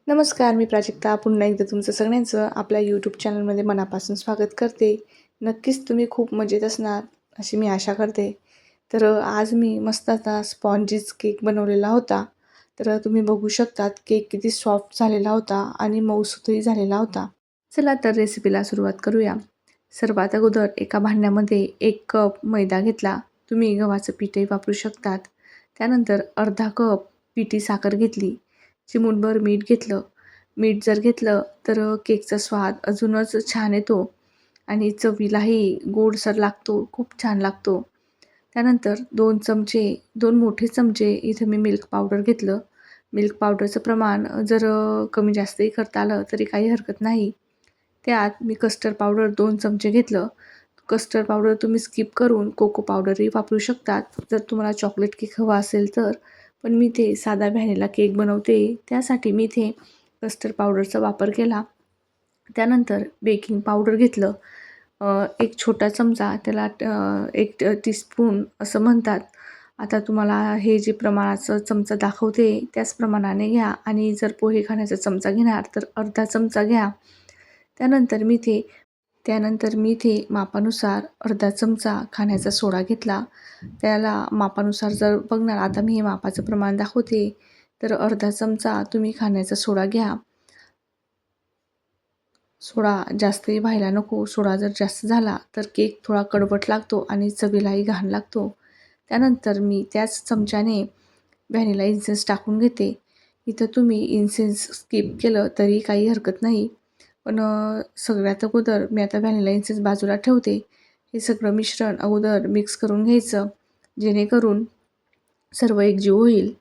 नमस्कार, मी प्राजक्ता. पुन्हा एकदा तुमचं सगळ्यांचं आपल्या यूट्यूब चॅनलमध्ये मनापासून स्वागत करते. नक्कीच तुम्ही खूप मजेत असणार, अशी मी आशा करते. आज मी मस्त असा स्पॉन्जीस केक बनवलेला होता. तुम्ही बघू शकतात केक किती सॉफ्ट झालेला होता आणि मऊसूतही झालेला होता. चला तर रेसिपीला सुरुवात करूया. सर्वात अगोदर एका भांड्यामध्ये 1 कप मैदा घेतला. तुम्ही गव्हाचं पीठही वापरू शकतात. त्यानंतर अर्धा कप पिठी साखर घेतली. चिमूटभर मीठ घेतलं. मीठ जर घेतलं तर केकचा स्वाद अजूनच छान येतो आणि चवीलाही गोडसर लागतो, खूप छान लागतो. त्यानंतर 2 मोठे चमचे इथे मी मिल्क पावडर घेतलं. मिल्क पावडरचं प्रमाण जर कमी जास्तही करता आलं तरी काही हरकत नाही. त्यात मी कस्टर्ड पावडर 2 चमचे घेतलं. कस्टर्ड पावडर तुम्ही स्किप करून कोको पावडरही वापरू शकतात, जर तुम्हाला चॉकलेट केक हवा असेल तर. पण मी ते साधा व्हॅनिला केक बनवते, त्यासाठी मी इथे कस्टर्ड पावडरचा वापर केला. त्यानंतर बेकिंग पावडर घेतलं. एक छोटा चमचा त्याला 1 टीस्पून असं म्हणतात. आता तुम्हाला हे जे प्रमाणाचं चमचा दाखवते त्याच प्रमाणाने घ्या आणि जर पोहे खाण्याचा चमचा घेणार तर अर्धा चमचा घ्या. त्यानंतर मी इथे मापानुसार अर्धा चमचा खाण्याचा सोडा घेतला. त्याला मापानुसार जर बघणार, आता मी हे मापाचं प्रमाण दाखवते, तर अर्धा चमचा तुम्ही खाण्याचा सोडा घ्या. सोडा जास्तही व्हायला नको. सोडा जर जास्त झाला तर केक थोडा कडवट लागतो आणि चवीलाही घाण लागतो. त्यानंतर मी त्याच चमच्याने व्हॅनिला इसेन्स टाकून घेते. इथं तुम्ही इन्सेन्स स्किप केलं तरी काही हरकत नाही. पण सगळ्यात अगोदर मी आता व्हॅनिला इसेन्स बाजूला ठेवते. हे सगळं मिश्रण अगोदर मिक्स करून घ्यायचं, जेणेकरून सर्व एकजीव होईल.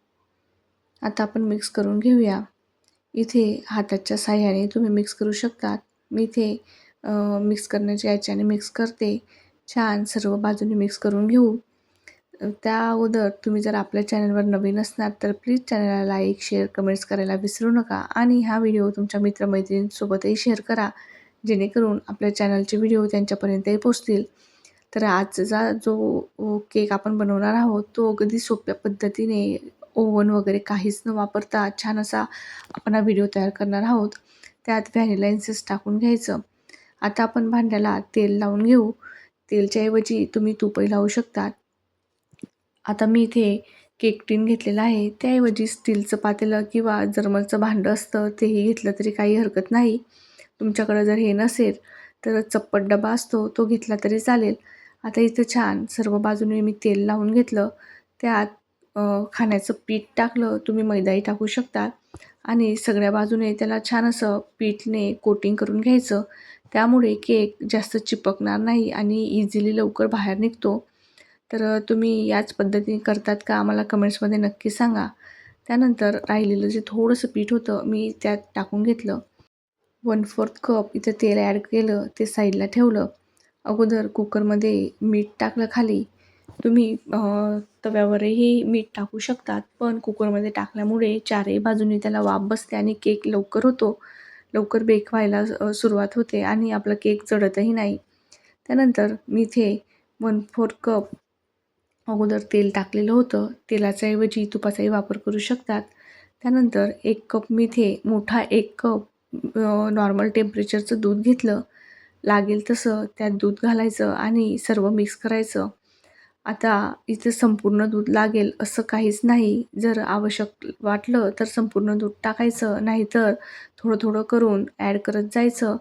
आता आपण मिक्स करून घेऊया. इथे हाताच्या साहाय्याने तुम्ही मिक्स करू शकतात. मी इथे मिक्स करण्याच्या याच्याने मिक्स करते. छान सर्व बाजूने मिक्स करून घेऊ. त्या अगोदर तुम्ही जर आपल्या चॅनलवर नवीन असणार तर प्लीज चॅनलला लाईक, शेअर, कमेंट्स करायला विसरू नका आणि हा व्हिडिओ तुमच्या मित्रमैत्रिणींसोबतही शेअर करा, जेणेकरून आपल्या चॅनलचे व्हिडिओ त्यांच्यापर्यंतही पोहोचतील. आजचा जो केक आपण बनवणार आहोत तो अगदी सोप्या पद्धतीने ओव्हन वगैरे काहीच न वापरता छान असा आपण हा व्हिडिओ तयार करणार आहोत. त्यात व्हॅनिला इसेन्स टाकून घ्यायचं. आता आपण भांड्याला तेल लावून घेऊ. तेलच्या ऐवजी तुम्ही तूपही लावू शकतात. आता मी इथे केक टिन घेतलेला आहे. त्याऐवजी स्टीलचं पातेलं किंवा जर्मलचं भांडं असतं तेही घेतलं तरी काही हरकत नाही. तुमच्याकडं जर हे नसेल तर चप्पट डबा असतो तो घेतला तरी चालेल. आता इथं छान सर्व बाजूने मी तेल लावून घेतलं. त्यात खाण्याचं पीठ टाकलं. तुम्ही मैदाही टाकू शकता आणि सगळ्या बाजूने त्याला छान असं पीठने कोटिंग करून घ्यायचं. त्यामुळे केक जास्त चिपकणार नाही आणि इझिली लवकर बाहेर निघतो. तुम्ही याच पद्धतीने करतात का? आम्हाला कमेंट्समध्ये नक्की सांगा. त्यानंतर राहिलेलं जे थोडंसं पीठ होतं मी त्यात टाकून घेतलं. 1/4 कप इथं तेल ॲड केलं, ते साईडला ठेवलं. अगोदर कुकरमध्ये मीठ टाकलं खाली. तुम्ही तव्यावरही मीठ टाकू शकतात, पण कुकरमध्ये टाकल्यामुळे चारही बाजूनी त्याला वाफ बसते आणि केक लवकर होतो. लवकर बेक व्हायला सुरुवात होते आणि आपला केक जळतही नाही. त्यानंतर मी इथे 1/4 कप अगोदर तेल टाकलेलं होतं. तेलाच्या ऐवजी तुपाचाही वापर करू शकतात. त्यानंतर 1 कप मी इथे मोठा 1 कप नॉर्मल टेम्परेचरचं दूध घेतलं. लागेल तसं त्यात दूध घालायचं आणि सर्व मिक्स करायचं. आता इथे संपूर्ण दूध लागेल असं काहीच नाही. जर आवश्यक वाटलं तर संपूर्ण दूध टाकायचं, नाहीतर थोडं-थोडं करून ॲड करत जायचं.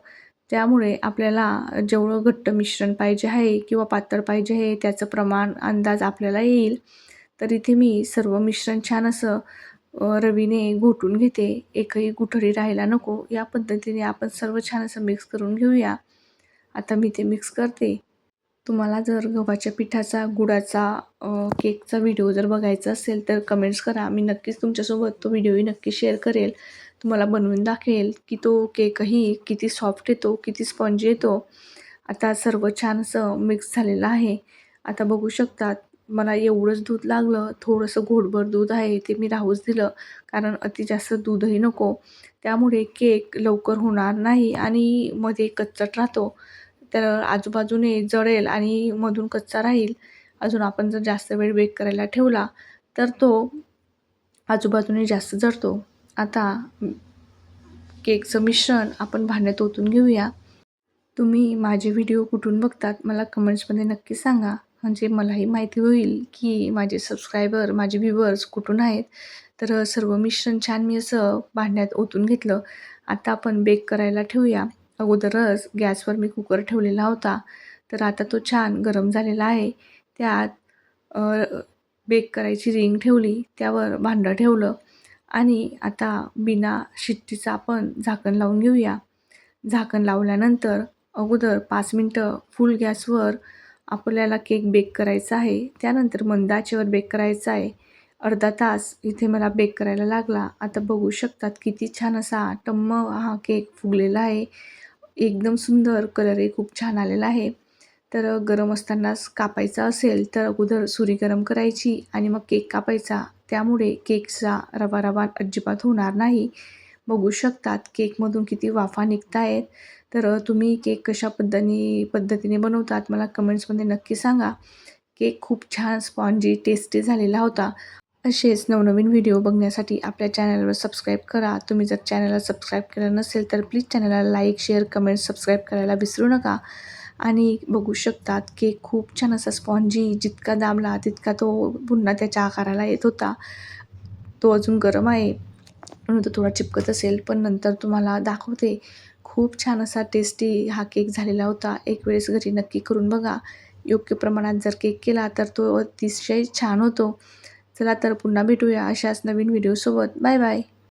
त्यामुळे आपल्याला जेवढं घट्ट मिश्रण पाहिजे आहे किंवा पातळ पाहिजे आहे त्याचं प्रमाण अंदाज आपल्याला येईल. तर इथे मी सर्व मिश्रण छान असं रवीने घोटून घेते. एकही गुठळी राहायला नको. या पद्धतीने आपण सर्व छान असं मिक्स करून घेऊया. आता मी ते मिक्स करते. तुम्हाला जर गव्हाच्या पिठाचा, गुळाचा केकचा व्हिडिओ जर बघायचा असेल तर कमेंट्स करा. मी नक्कीच तुमच्यासोबत तो व्हिडिओही नक्की शेअर करेल. तुम्हाला बनवून दाखवेल की तो केकही किती सॉफ्ट येतो, किती स्पॉन्जी येतो. आता सर्व छान असं मिक्स झालेलं आहे. आता बघू शकतात मला एवढंच दूध लागलं. थोडंसं घोटभर दूध आहे ते मी राहूच दिलं, कारण अति जास्त दूधही नको. त्यामुळे केक लवकर होणार नाही आणि मध्ये कच्चट राहतो. तर आजूबाजूने जळेल आणि मधून कच्चा राहील. अजून आपण जर जास्त वेळ बेक करायला ठेवला तर तो आजूबाजूने जास्त जळतो. आता केकचं मिश्रण आपण भांड्यात ओतून घेऊया. तुम्ही माझे व्हिडिओ कुठून बघतात मला कमेंट्समध्ये नक्की सांगा. म्हणजे मलाही माहिती होईल की माझे सबस्क्रायबर, माझे व्ह्यूअर्स कुठून आहेत. तर सर्व मिश्रण छान मी असं भांड्यात ओतून घेतलं. आता आपण बेक करायला ठेवूया. अगोदरच गॅसवर मी कुकर ठेवलेला होता. तर आता तो छान गरम झालेला आहे. त्यात बेक करायची रिंग ठेवली, त्यावर भांडं ठेवलं आणि आता बिना शिट्टीचं आपण झाकण लावून घेऊया. झाकण लावल्यानंतर अगोदर 5 मिनटं फुल गॅसवर आपल्याला केक बेक करायचा आहे. त्यानंतर मंद आचेवर बेक करायचा आहे. अर्धा तास इथे मला बेक करायला लागला. आता बघू शकतात किती छान असा टम्म हा केक फुगलेला आहे. एकदम सुंदर कलरही खूप छान आलेला आहे. तर गरम असतानाच कापायचा असेल तर अगोदर सुरी गरम करायची आणि मग केक कापायचा. त्यामुळे केकचा रवा अजिबात होणार नाही. बघू शकतात केकमधून किती वाफा निघत आहेत. तर तुम्ही केक कशा पद्धतीने बनवतात मला कमेंट्समध्ये नक्की सांगा. केक खूप छान स्पॉन्जी टेस्टी झालेला होता. असेच नवनवीन व्हिडिओ बघण्यासाठी आपल्या चॅनलवर सबस्क्राईब करा. तुम्ही जर चॅनलला सबस्क्राईब केलं नसेल तर प्लीज चॅनलला लाईक, शेअर, कमेंट, सबस्क्राईब करायला विसरू नका. आणि बघू शकतात केक खूप छान असा स्पॉन्जी, जितका दाबला तितका तो पुन्हा त्याच्या आकाराला येत होता. तो अजून गरम आहे म्हणून तो थोडा चिपकत असेल, पण नंतर तुम्हाला दाखवते. खूप छान असा टेस्टी हा केक झालेला होता. एक वेळेस घरी नक्की करून बघा. योग्य प्रमाणात जर केक केला तर तो अतिशय छान होतो. चला तर पुन्हा भेटूया अशाच नवीन व्हिडिओसोबत. Bye bye.